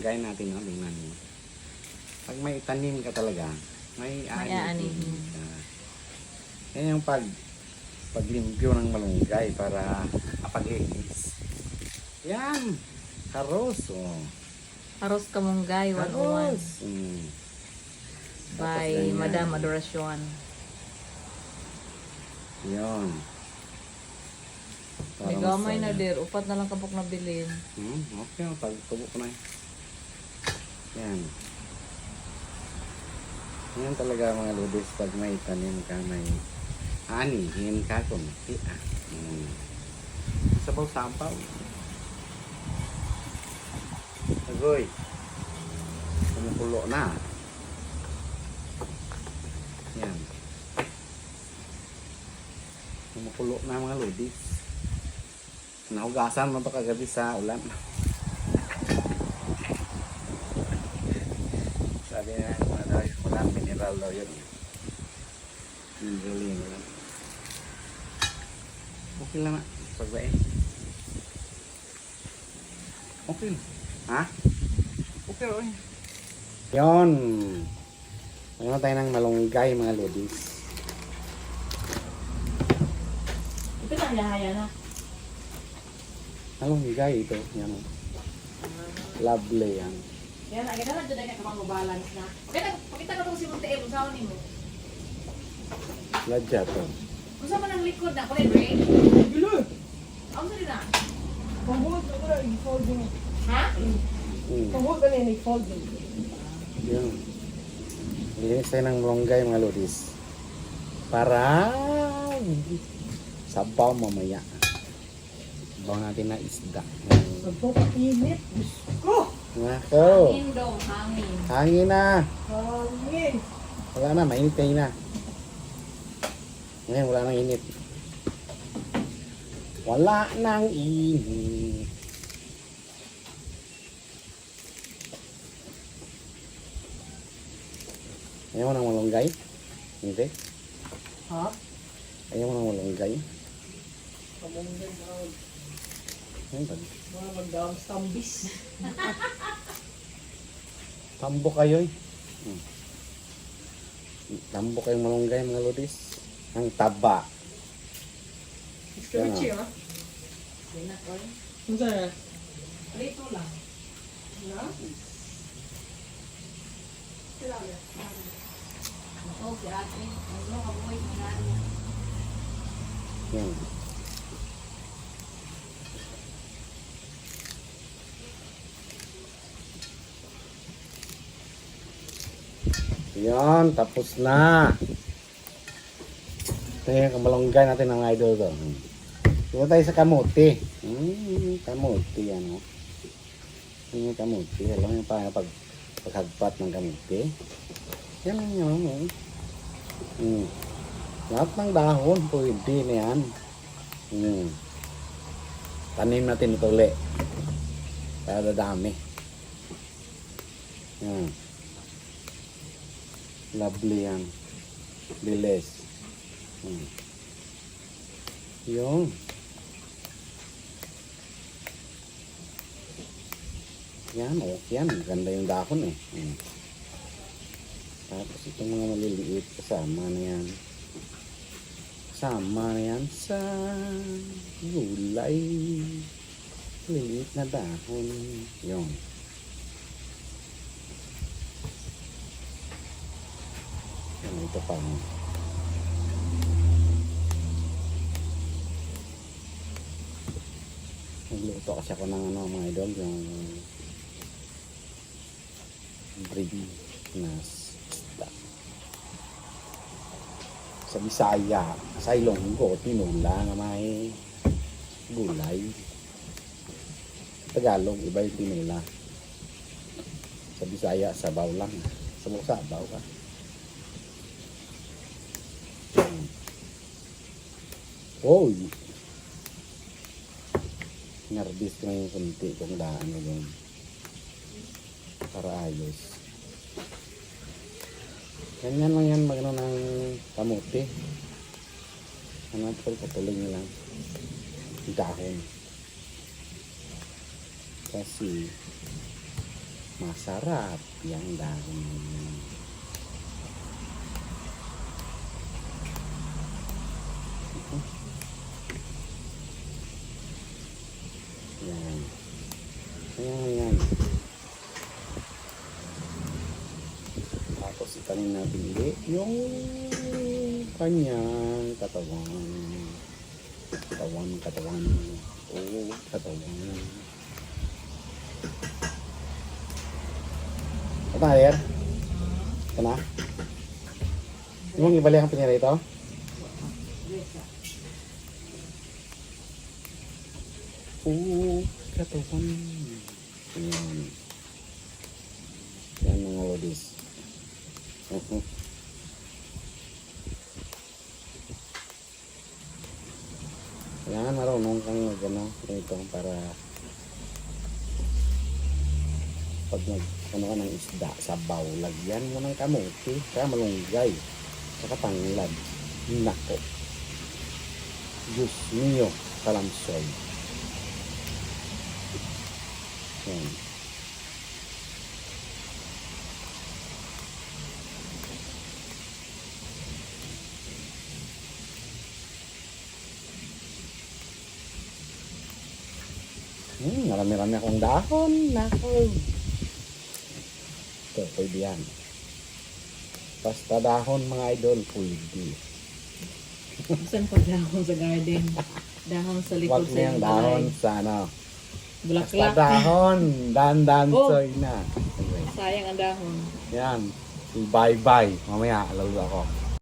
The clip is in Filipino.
Gaya natin, no? Tingnan mo. Pag may tanim ka talaga, may aanihin ka. Yan yung paglimpyo ng malunggay para apaglinis. Yan! Karos, oh. Aros Kamunggay, 101. Karos! By Madam Adoracion. Yun. May gamay na dir. Upat na lang kapok na bilin. Okay, pagtubok ko na. Yan. Yan talaga mga lodis. Pag may tanim ka, may anihin ka kunti. Sabaw-sabaw. Agoy. Kumukulo na. Yan. Kumukulo na mga lodis. Nahugasan mo ito kagabi sa ulan. Sabi na ulan, mineral daw yun. Mineral yun. Okay lang na. Pagbae. Okay. Ha? Okay rin. Yun. Ano tayo ng malunggay mga lodis. Ito lang nahaya na. Malunggay ito. Yan. Lovely yan. Yan, agad na dyan ka mag-balance na. Pakita ko itong si Monte Evo, saan mo? Ladya to. Kung saan man ang likod na, kulit, Ray? Gila! Ang sali na? Panghuwag na wala, i-folding. Ha? Panghuwag na yun, i-folding. Yan. Linis tayo ng malunggay mga lodis. Para sabaw mamaya. Sabaw natin na isda. Sabaw ka init. Diyos ko! Nako. Hangin daw, hangin. Hangin na. Hangin. Wala na, mainit kayo na. Ngayon, wala nang init. Wala nang init. Ayaw mo ng malunggay? Hindi? Ha? Ayaw mo ng malunggay? Kamunggay na. Ayun ba? Mga magdawang stambis. Tambo kayo eh. Tambo kayong malunggay mga lodis. Ang taba. Iskamichi, ha? Yan na, Koy. Ano sa'yo? Rito lang. Na? Oo, si ate. Ano, kabuhay, manalo. Yan. Yan, tapos na. Ito yung malunggay natin ng idol to. Dito tayo sa kamuti. Kamuti, ano. Yan yung kamuti. Alam mo paano paghagpat ng kamuti. Yan yun. Lahat ng dahon, pwede na yan. Tanim natin ito ulit. Para dadami. Yan. Lovely yan. Bilis. Yung. Yan, okay yan. Ganda yung dahon eh. Tapos itong mga maliliit kasama na yan. Kasama na yan sa gulay. Maliliit na dahon. Yung. Yan, ito pa. Nagluto kasi ako ng ano mga idol, yung bread na isda. Sa Bisaya, sa Ilonggo, tinula nga may gulay. Tagalog, iba yung tinula. Sa Bisaya, sabaw lang. Sabaw ka. Oh, narbis ko yung kunti kung daan mo doon para ayos. Ganyan lang yan magano ng kamuti. Ano patuloy nyo lang dahon kasi Masarap yung dahon. Yan. Yan. Tapos itanin natin ulit yung kanyang katawan. Katawan. Oo, katawan. Ito na, Ayer? Ito na? Di mong ibalik ang pinira ito? Oo, katawan. Ayan. Yan mga lodis. Kailangan marunong kang mag-ano, ganito para pag nag-ano ka ng isda sa baw, lagyan mo ng kamuti, kaya malunggay, saka tanglad. Nako. Diyos mio, kalamsoy. Yan. Marami-rami akong dahon. Nako. Ito, pwede yan. Basta dahon mga idol, pwede. Saan pa dahon sa garden? Dahon sa likod Huwag sa na yung iyong dahon bahay. sa ano. Basta Bulaklak. dahon. Dan-dan Oh. soy na. Okay. Sayang ang dahon. Yan. Bye-bye. Mamaya, alalo ako.